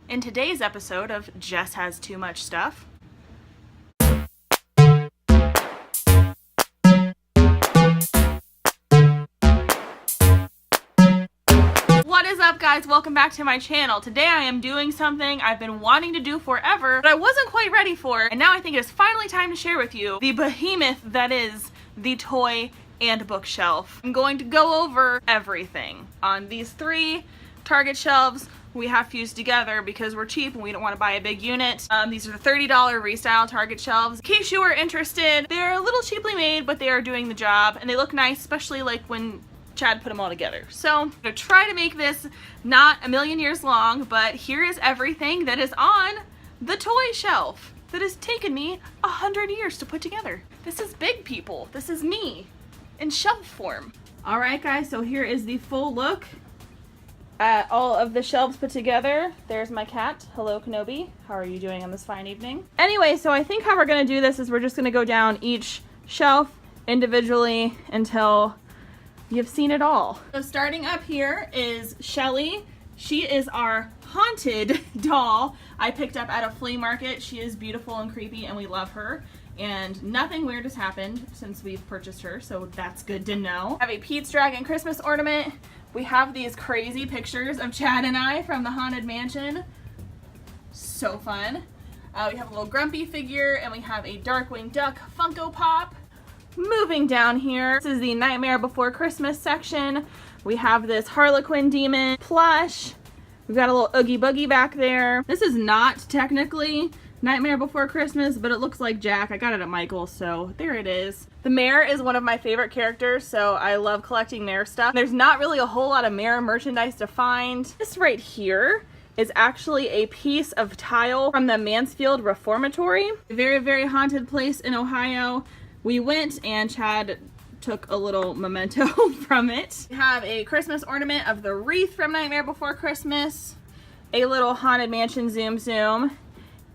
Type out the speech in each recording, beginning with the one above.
In today's episode of Jess Has Too Much Stuff, what is up, guys? Welcome back to my channel. Today I am doing something I've been wanting to do forever, but I wasn't quite ready for, and now I think it is finally time to share with you the behemoth that is the toy and bookshelf. I'm going to go over everything on these 3 Target shelves. We have fused together because we're cheap and we don't want to buy a big unit. These are the $30 Restyle Target shelves. In case you are interested, they're a little cheaply made, but they are doing the job, and they look nice, especially like when Chad put them all together. So I'm gonna try to make this not a million years long, but here is everything that is on the toy shelf that has taken me 100 years to put together. This is big, people. This is me in shelf form. All right, guys, so here is the full look at all of the shelves put together. There's my cat. Hello, Kenobi. How are you doing on this fine evening? Anyway, so I think how we're gonna do this is we're just gonna go down each shelf individually until you've seen it all. So starting up here is Shelly. She is our haunted doll I picked up at a flea market. She is beautiful and creepy and we love her. And nothing weird has happened since we've purchased her, so that's good to know. I have a Pete's Dragon Christmas ornament. We have these crazy pictures of Chad and I from the Haunted Mansion. So fun. We have a little Grumpy figure, and we have a Darkwing Duck Funko Pop. Moving down here, this is the Nightmare Before Christmas section. We have this Harlequin Demon plush. We've got a little Oogie Boogie back there. This is not technically Nightmare Before Christmas, but it looks like Jack. I got it at Michael's, so there it is. The Mayor is one of my favorite characters, so I love collecting Mayor stuff. There's not really a whole lot of Mayor merchandise to find. This right here is actually a piece of tile from the Mansfield Reformatory. A very, very haunted place in Ohio. We went and Chad took a little memento from it. We have a Christmas ornament of the wreath from Nightmare Before Christmas. A little Haunted Mansion Zoom Zoom.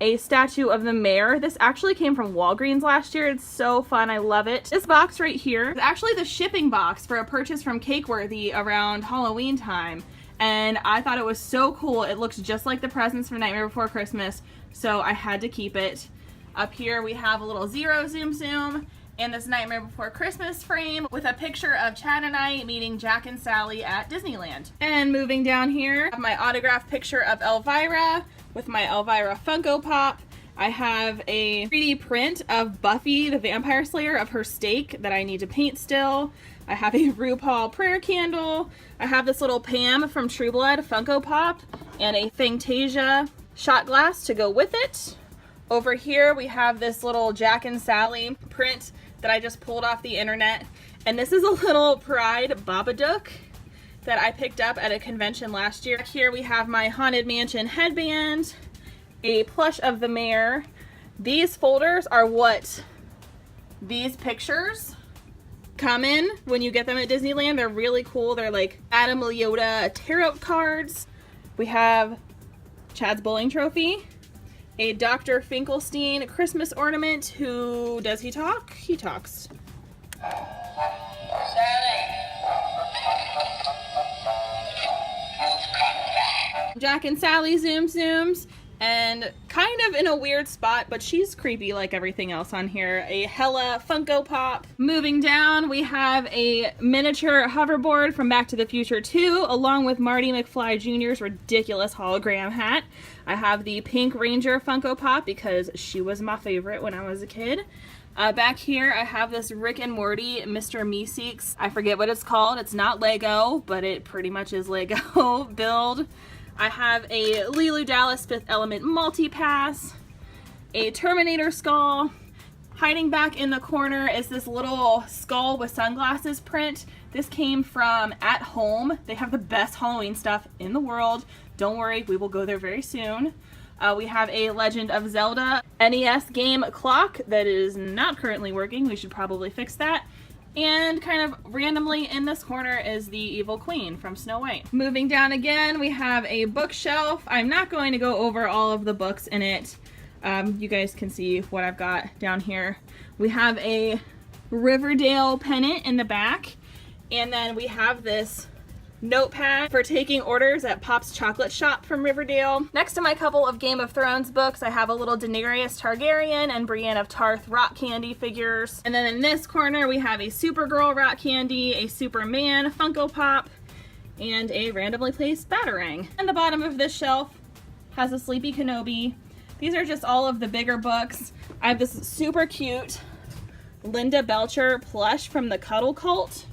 A statue of the mayor. This actually came from Walgreens last year. It's so fun. I love it. This box right here is actually the shipping box for a purchase from Cakeworthy around Halloween time. And I thought it was so cool. It looks just like the presents from Nightmare Before Christmas, so I had to keep it. Up here we have a little Zero Zoom Zoom and this Nightmare Before Christmas frame with a picture of Chad and I meeting Jack and Sally at Disneyland. And moving down here, I have my autographed picture of Elvira with my Elvira Funko Pop. I have a 3D print of Buffy the Vampire Slayer of her stake that I need to paint still. I have a RuPaul prayer candle. I have this little Pam from True Blood Funko Pop and a Fantasia shot glass to go with it. Over here we have this little Jack and Sally print that I just pulled off the internet. And this is a little Pride Babadook that I picked up at a convention last year. Here we have my Haunted Mansion headband, a plush of the mayor. These folders are what these pictures come in when you get them at Disneyland. They're really cool. They're like Adam Leota tarot cards. We have Chad's bowling trophy, a Dr. Finkelstein Christmas ornament. Who does he talk? He talks. Jack and Sally Zoom Zooms, and kind of in a weird spot, but she's creepy like everything else on here, a Hella Funko Pop. Moving down, we have a miniature hoverboard from Back to the Future 2, along with Marty McFly Jr.'s ridiculous hologram hat. I have the Pink Ranger Funko Pop because she was my favorite when I was a kid. Back here, I have this Rick and Morty Mr. Meeseeks. I forget what it's called. It's not Lego, but it pretty much is Lego build. I have a Leeloo Dallas Fifth Element Multi-Pass, a Terminator skull. Hiding back in the corner is this little skull with sunglasses print. This came from At Home. They have the best Halloween stuff in the world. Don't worry, we will go there very soon. We have a Legend of Zelda NES game clock that is not currently working. We should probably fix that. And kind of randomly in this corner is the Evil Queen from Snow White. Moving down again, we have a bookshelf. I'm not going to go over all of the books in it. You guys can see what I've got down here. We have a Riverdale pennant in the back. And then we have this notepad for taking orders at Pop's Chocolate Shop from Riverdale. Next to my couple of Game of Thrones books, I have a little Daenerys Targaryen and Brienne of Tarth rock candy figures. And then in this corner, we have a Supergirl rock candy, a Superman Funko Pop, and a randomly placed Batarang. And the bottom of this shelf has a Sleepy Kenobi. These are just all of the bigger books. I have this super cute Linda Belcher plush from the Cuddle Cult.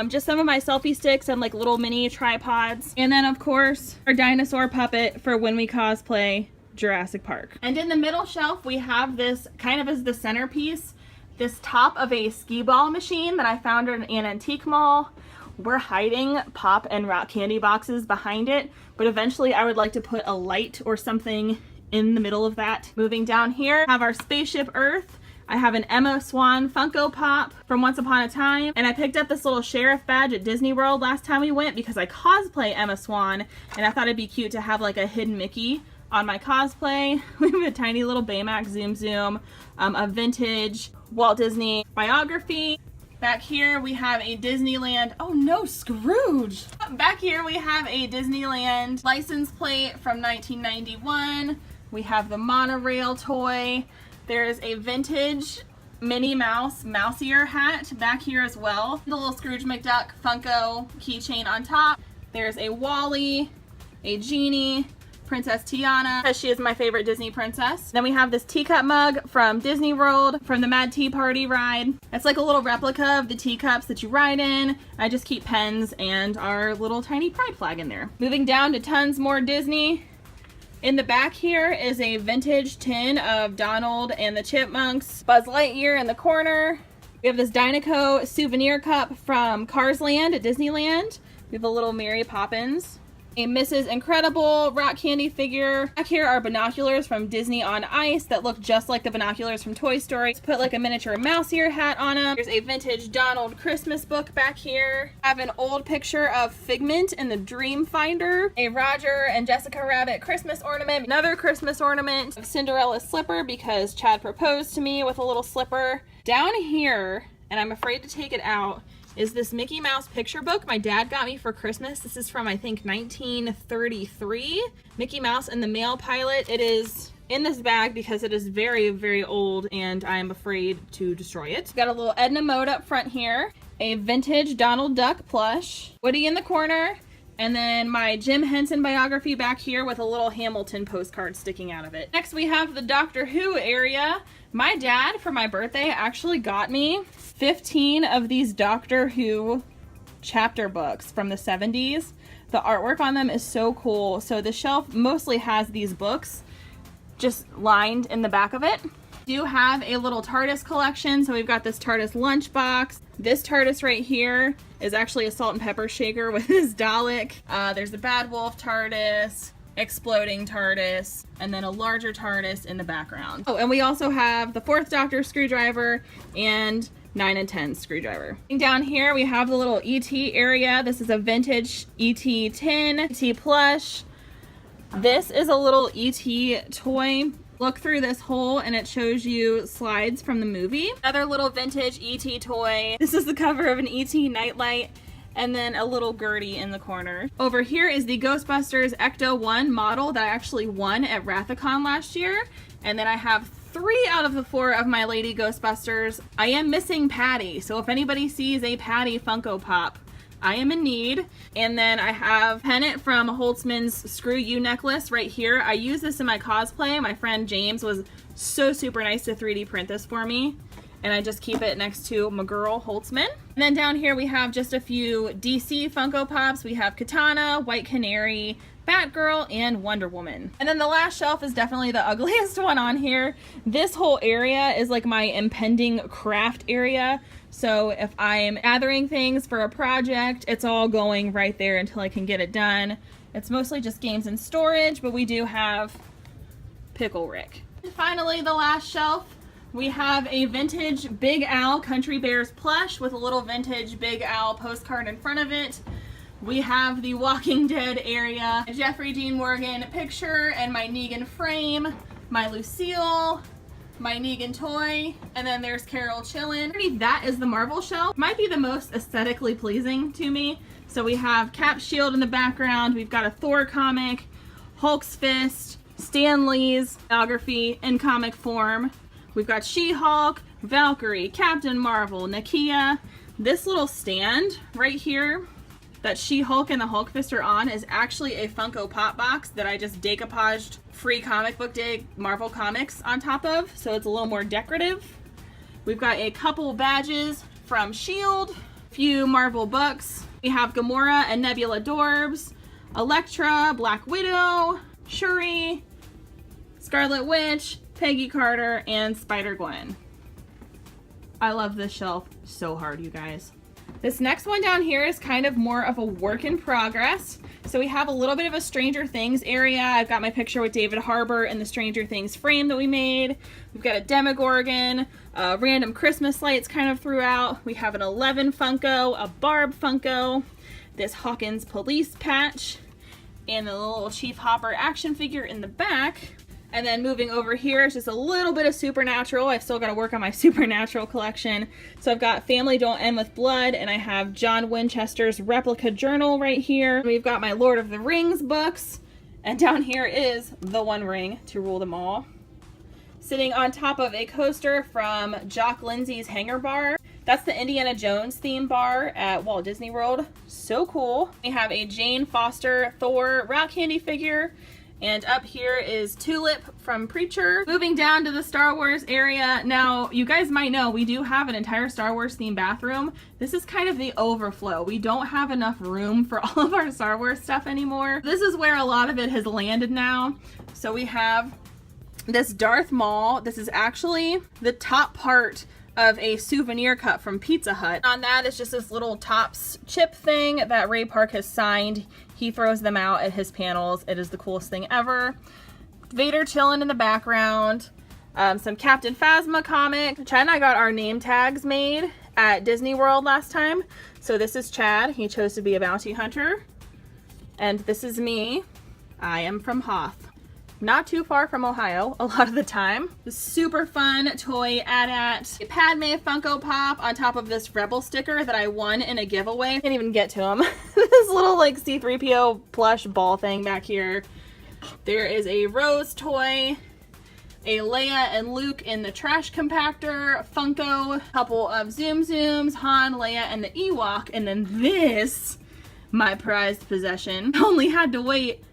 Just some of my selfie sticks and like little mini tripods. And then of course, our dinosaur puppet for when we cosplay Jurassic Park. And in the middle shelf, we have this kind of as the centerpiece, this top of a skee ball machine that I found in an antique mall. We're hiding pop and rock candy boxes behind it, but eventually I would like to put a light or something in the middle of that. Moving down here, I have our Spaceship Earth. I have an Emma Swan Funko Pop from Once Upon a Time, and I picked up this little sheriff badge at Disney World last time we went because I cosplay Emma Swan, and I thought it'd be cute to have like a hidden Mickey on my cosplay. We have a tiny little Baymax Zoom Zoom, a vintage Walt Disney biography. Back here we have a Disneyland, oh no, Scrooge! Back here we have a Disneyland license plate from 1991. We have the monorail toy. There's a vintage Minnie Mouse mouse ear hat back here as well. The little Scrooge McDuck Funko keychain on top. There's a Wally, a Genie, Princess Tiana, because she is my favorite Disney princess. Then we have this teacup mug from Disney World from the Mad Tea Party ride. It's like a little replica of the teacups that you ride in. I just keep pens and our little tiny pride flag in there. Moving down to tons more Disney. In the back here is a vintage tin of Donald and the Chipmunks. Buzz Lightyear in the corner. We have this Dinoco souvenir cup from Cars Land at Disneyland. We have a little Mary Poppins. A Mrs. Incredible rock candy figure. Back here are binoculars from Disney on Ice that look just like the binoculars from Toy Story. Let's put like a miniature mouse ear hat on them. There's a vintage Donald Christmas book back here. I have an old picture of Figment in the Dream Finder. A Roger and Jessica Rabbit Christmas ornament. Another Christmas ornament of Cinderella's slipper because Chad proposed to me with a little slipper. Down here, and I'm afraid to take it out, is this Mickey Mouse picture book my dad got me for Christmas. This is from, I think, 1933. Mickey Mouse and the Mail Pilot. It is in this bag because it is very, very old and I am afraid to destroy it. Got a little Edna Mode up front here. A vintage Donald Duck plush. Woody in the corner. And then my Jim Henson biography back here with a little Hamilton postcard sticking out of it. Next we have the Doctor Who area. My dad, for my birthday, actually got me 15 of these Doctor Who chapter books from the 70s. The artwork on them is so cool. So the shelf mostly has these books just lined in the back of it. We do have a little TARDIS collection. So we've got this TARDIS lunchbox. This TARDIS right here is actually a salt and pepper shaker with this Dalek. There's the Bad Wolf TARDIS, exploding TARDIS, and then a larger TARDIS in the background. Oh, and we also have the 4th Doctor screwdriver and 9 and 10 screwdriver. Down here we have the little ET area. This is a vintage ET tin, ET plush. This is a little ET toy. Look through this hole and it shows you slides from the movie. Another little vintage ET toy. This is the cover of an ET nightlight. And then a little Gertie in the corner. Over here is the Ghostbusters Ecto-1 model that I actually won at Rathacon last year. And then I have 3 out of the 4 of my Lady Ghostbusters. I am missing Patty, so if anybody sees a Patty Funko Pop, I am in need. And then I have pennant from Holtzman's Screw You necklace right here. I use this in my cosplay. My friend James was so super nice to 3D print this for me. And I just keep it next to my girl Holtzman. And then down here we have just a few DC Funko Pops. We have Katana, White Canary, Batgirl, and Wonder Woman. And then the last shelf is definitely the ugliest one on here. This whole area is like my impending craft area. So if I'm gathering things for a project, it's all going right there until I can get it done. It's mostly just games and storage, but we do have Pickle Rick. And finally, the last shelf. We have a vintage Big Al Country Bears plush with a little vintage Big Al postcard in front of it. We have the Walking Dead area, a Jeffrey Dean Morgan picture, and my Negan frame, my Lucille, my Negan toy, and then there's Carol chillin'. Underneath that is the Marvel shelf. Might be the most aesthetically pleasing to me. So we have Cap's shield in the background. We've got a Thor comic, Hulk's fist, Stan Lee's biography in comic form. We've got She-Hulk, Valkyrie, Captain Marvel, Nakia. This little stand right here that She-Hulk and the Hulk fist are on is actually a Funko Pop box that I just decoupaged Free Comic Book Day Marvel Comics on top of, so it's a little more decorative. We've got a couple badges from S.H.I.E.L.D., a few Marvel books. We have Gamora and Nebula Dorbs, Elektra, Black Widow, Shuri, Scarlet Witch, Peggy Carter, and Spider-Gwen. I love this shelf so hard, you guys. This next one down here is kind of more of a work in progress. So we have a little bit of a Stranger Things area. I've got my picture with David Harbour in the Stranger Things frame that we made. We've got a Demogorgon, random Christmas lights kind of throughout. We have an 11 Funko, a Barb Funko, this Hawkins police patch, and the little Chief Hopper action figure in the back. And then moving over here is just a little bit of Supernatural. I've still got to work on my Supernatural collection. So I've got Family Don't End with Blood, and I have John Winchester's replica journal right here. We've got my Lord of the Rings books, and down here is The One Ring to rule them all. Sitting on top of a coaster from Jock Lindsay's Hangar Bar. That's the Indiana Jones theme bar at Walt Disney World. So cool. We have a Jane Foster Thor rock candy figure. And up here is Tulip from Preacher. Moving down to the Star Wars area. Now, you guys might know we do have an entire Star Wars themed bathroom. This is kind of the overflow. We don't have enough room for all of our Star Wars stuff anymore. This is where a lot of it has landed now. So we have this Darth Maul. This is actually the top part of a souvenir cup from Pizza Hut. On that is just this little Topps chip thing that Ray Park has signed. He throws them out at his panels. It is the coolest thing ever. Vader chilling in the background. Some Captain Phasma comic. Chad and I got our name tags made at Disney World last time. So this is Chad. He chose to be a bounty hunter. And this is me. I am from Hoth. Not too far from Ohio a lot of the time. This super fun toy AT-AT. A Padme Funko Pop on top of this Rebel sticker that I won in a giveaway. Can't even get to him. This little like C-3PO plush ball thing back here. There is a Rose toy. A Leia and Luke in the trash compactor Funko. A couple of Zoom Zooms, Han, Leia, and the Ewok. And then this, my prized possession. Only had to wait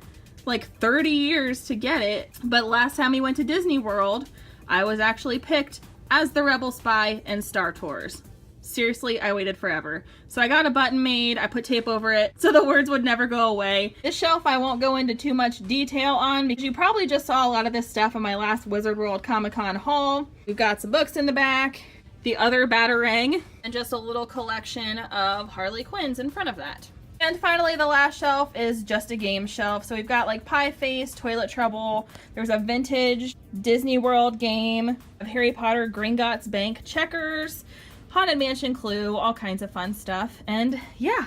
like 30 years to get it, but last time we went to Disney World, I was actually picked as the Rebel Spy in Star Tours. Seriously, I waited forever. So I got a button made, I put tape over it so the words would never go away. This shelf I won't go into too much detail on because you probably just saw a lot of this stuff on my last Wizard World Comic Con haul. We've got some books in the back, the other Batarang, and just a little collection of Harley Quinns in front of that. And finally, the last shelf is just a game shelf. So we've got like Pie Face, Toilet Trouble. There's a vintage Disney World game of Harry Potter, Gringotts Bank, Checkers, Haunted Mansion Clue, all kinds of fun stuff. And yeah,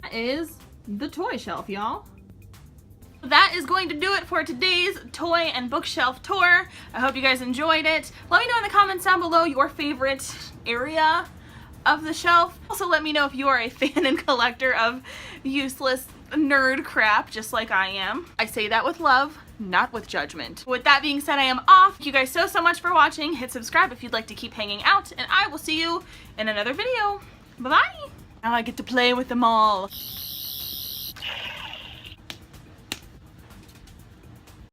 that is the toy shelf, y'all. That is going to do it for today's toy and bookshelf tour. I hope you guys enjoyed it. Let me know in the comments down below your favorite area of the shelf. Also let me know if you are a fan and collector of useless nerd crap just like I am. I say that with love, not with judgment. With that being said, I am off. Thank you guys so much for watching. Hit subscribe if you'd like to keep hanging out, and I will see you in another video. Bye bye. Now I get to play with them all.